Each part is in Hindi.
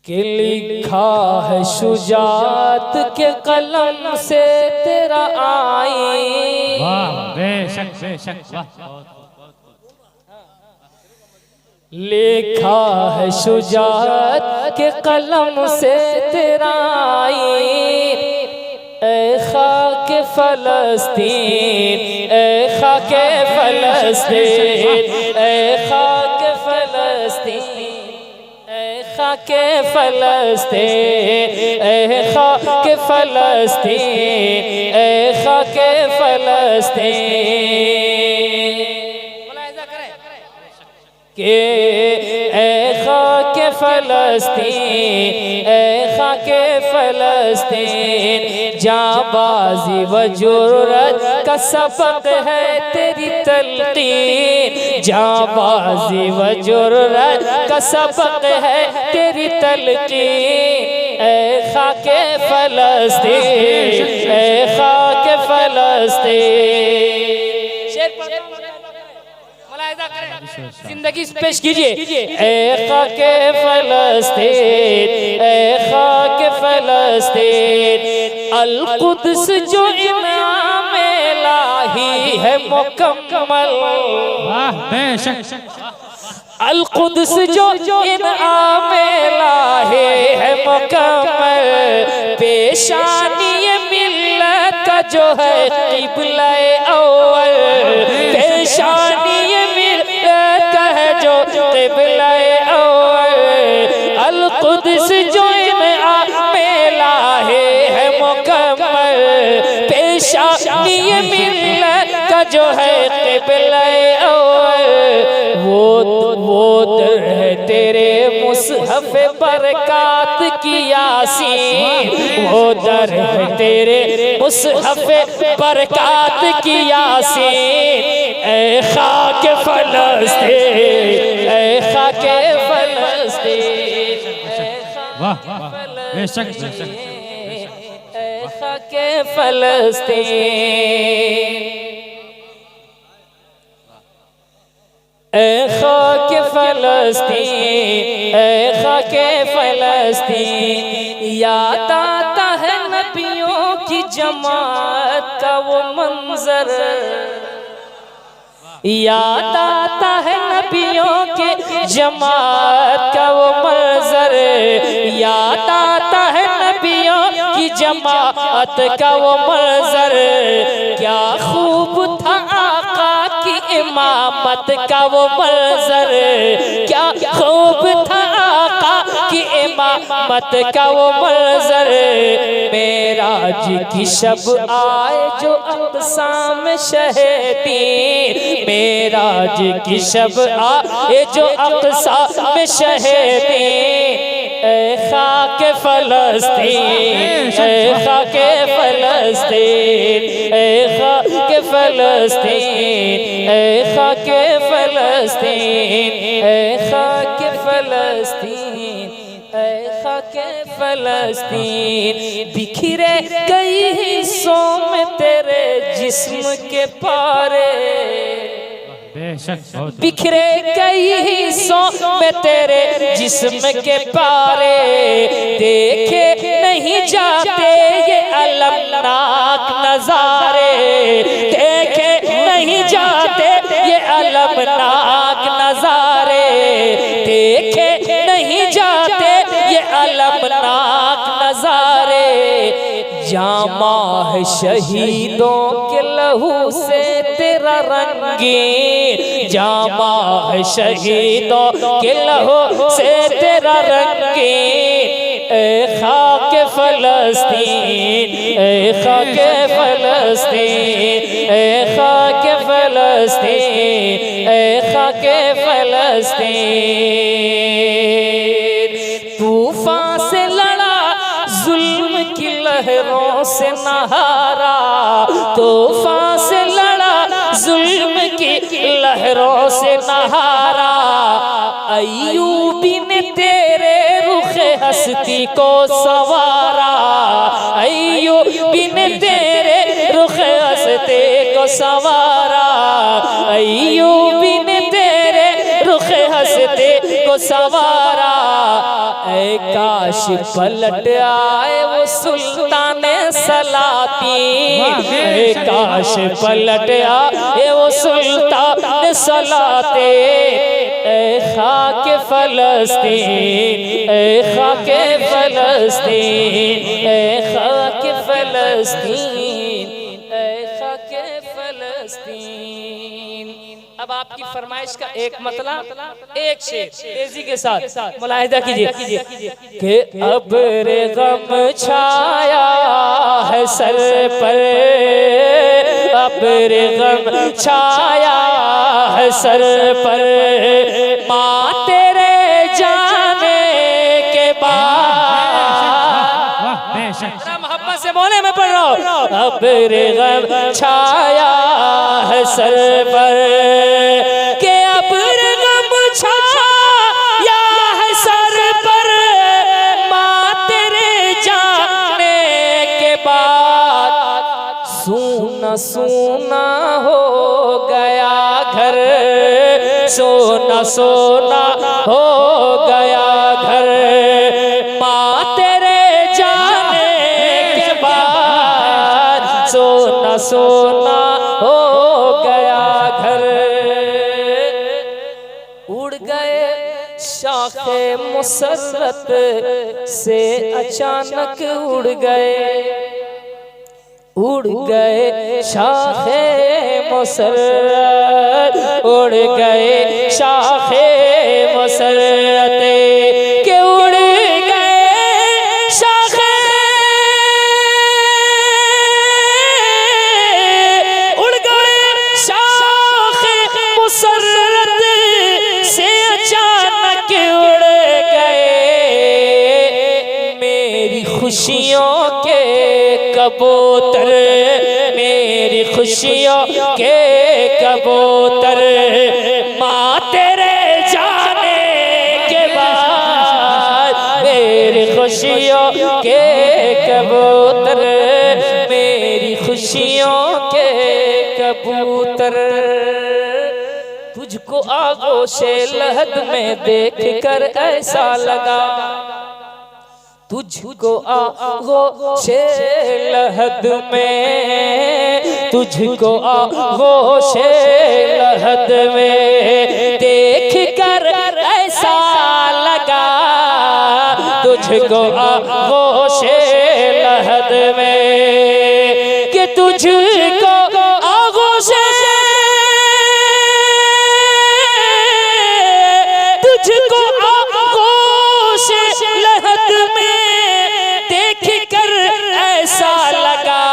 कि लिखा है शुजात के कलम से तेरा आई। वाह बेशक बेशक वाह। लिखा है शुजात के कलम से तेरा आई। ऐ खाके फलस्तीन, ऐ खाके फलस्तीन, ऐ खाके फलस्तीन, ऐ खाके फलस्तीन, ऐ खाके फलस्तीन, ऐ खाके फलस्तीन। के ऐ खाके फलस्तीन, ऐ खाके फलस्तीन, जाबाजी व जुर्रत का सबक है तेरी तलकीन। जाबाजी व जुर्रत का सबक है तेरी तलकीन। ऐ खाके फलस्तीन, ऐ खाके फलस्तीन। जिंदगी पेश कीजिए। ऐ खाके फलस्तीन, ऐ खाके फलस्तीन, अल कुद्स जो इनाम इलाही है मुकम्मल। वाह बेशक। अल कुद्स जो इनाम इलाही है मुकम्मल, पेशानी मिल्लत का जो है क़िबला अव्वल। पेशानी जो क़िबला अव्वल, अल कुद्स जो इनाम इलाही है मुकम्मल, पेशानी मिल्लत का जो है क़िबला अव्वल। वो दर है तेरे मुसहफ़ बरकात की यासीन। वो दर है तेरे मुसहफ़ बरकात की यासीन। ऐ खाके फलस्तीन, ऐ खाके फलस्तीन, वाह बेशक बेशक, ऐ खाके फलस्तीन, ऐ खाके फलस्तीन, ऐ खाके फलस्तीन। याद आता है नबियों की जमात का वो मंजर, याद आता है नबियों के जमात का वो मंजर, याद आता है नबियों की जमात का वो मंजर। क्या खूब था आका की इमामत का वो मंजर, क्या खूब था आका की इमामत का वो मंजर। मेराज की शब आए जो अक़सा में शहीदी, मेराज की शब आए जो अक़सा में शहीदी। ऐ खाके फलस्तीन, ऐ खाके फलस्तीन, ऐ खाके फलस्तीन, ऐ खाके फलस्तीन, ऐ खाके फलस्तीन, ऐ खाके फलस्तीन। बिखरे कई हिस्सों में तेरे जिस्म के पारे, बिखरे कई हिस्सों में तेरे जिस्म के पारे। देखे नहीं जाते ये अलमनाक नजारे, देखे नहीं जाते ये अलमनाक नजारे, देखे नहीं जाते ये अलमनाक नजारे। जामा है शहीदों के लहू से तेरा रंगीन, जामा है शहीदों के लहू से तेरा रंगीन। ऐ खाके फलस्तीन, ऐ खाके फलस्तीन, ऐ खाके फलस्तीन, ऐ खाके फलस्तीन। तूफान से लड़ा जुल्म की लहरों से नहारा, तूफान से लड़ा जुल्म की लहरों से नहारा। अय्यूबी ने तेरे रुखे हस्ती को सवारा, अय्यूबी ने तेरे रुखे हस्ती को सवारा, अय्यूबी ने तेरे रुखे हस्ती को सवारा। ऐ काश पलट आए वो सुल्तान सलातीन, ऐ काश पलट आए वो सुल्तान सलातीन। ऐ खाके फलस्तीन, ऐ खाके फलस्तीन, ऐ खाके फलस्तीन, ऐ खाके फलस्तीन। अब आपकी फरमाइश का एक मतलब एक शेर तेजी के साथ मुलाहिदा कीजिए कि अब्र गम छाया है सर पर, अब्र गम छाया है सर पर, माँ तेरे जाने के बाद। मोहब्बत से बोले मैं पढ़ रहा हूँ। अब्र गम छाया है सर पर, के अब्र गम छाया है सर पर, माँ तेरे जाने के बाद। सूना सूना हो गया घर, सोना सोना हो गया घर, माँ तेरे जाने के बाद। सोना सोना हो गया घर। उड़ गए शाखे मुसर्रत से अचानक उड़ गए, उड़ गए शाखे मुसर्रत, उड़ गए शाखे मुसर्रत के, उड़ गए शाखे, उड़ गए शाखे मुसर्रत से अचानक उड़ गए। मेरी खुशियों के कबूतर, मेरी खुशियों के कबूतर, माँ तेरे जाने के बाद। मेरी खुशियों के कबूतर, मेरी खुशियों के कबूतर। तुझको आगोशे लहद में देख कर ऐसा लगा, तुझको आगोशे लहद में, तुझको आगोशे लहद में देख कर ऐसा लगा, तुझको आगोशे लहद में कि तुझको आगोशे, तुझको आगोशे लहद में देख कर ऐसा लगा,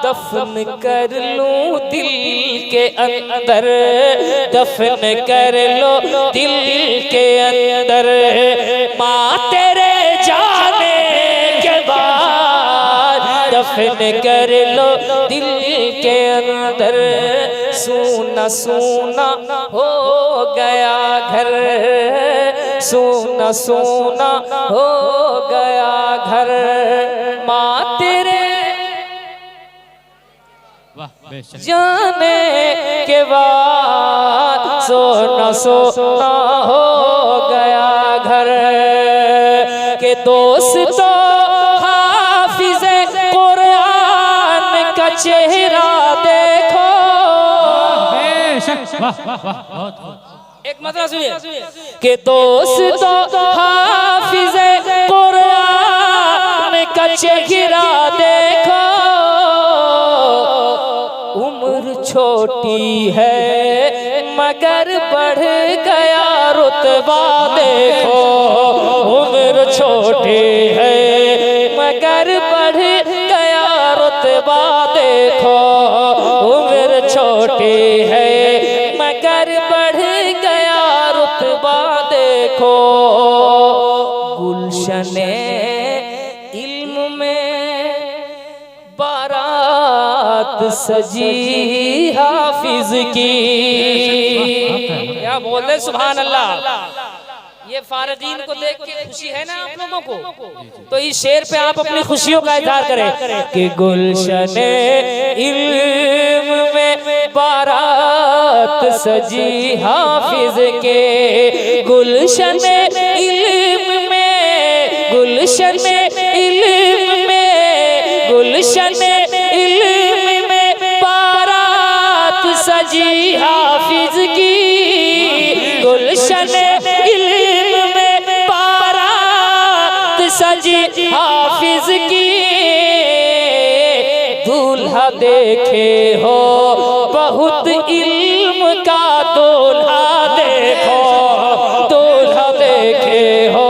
दफन कर लूं दिल के अंदर, दफन कर लो दिल के अंदर, माँ तेरे जाने के बाद। दफन कर लो दिल के अंदर, सूना सूना हो गया घर, सूना सूना हो गया घर, माँ तेरे जाने के बाद। सोना सोना हो गया घर के दोस्तों, हाफिज़े कुरान का चेहरा देखो। एक मतलब सुनिए कि दोस्तों, हाफिज़े कुरान का चेहरा देखो। उम्र छोटी है मगर बढ़ गया रुतबा देखो, उम्र छोटी है मगर बढ़ गया रुतबा देखो, उम्र छोटी है मगर बढ़ गया रुतबा देखो। गुलशने इल्म में बारात सजी हाफिज की। क्या बोले सुभान अल्लाह। ये फारगीन को देख के खुशी है ना आप लोगों को, तो इस शेर पे आप अपनी खुशियों का इजहार करें कि गुलशने इल्म में बारात सजी हाफिज के, गुलशने इल्म गुलशन इल्म में, गुलशन इल्म में बारात सजी हाफिज की, गुलशन इल्म में बारात सजी हाफिज की। दूल्हा देखे हो बहुत इल्म का, दूल्हा देखो, दूल्हा देखे हो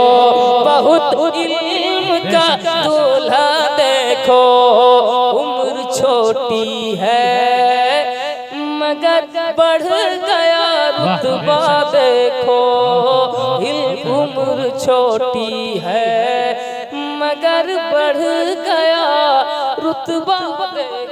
बहुत इल्म का, दूल्हा देखो। उम्र छोटी है मगर बढ़ गया रुतबा देखो, उम्र छोटी है मगर बढ़ गया रुतबा देखो।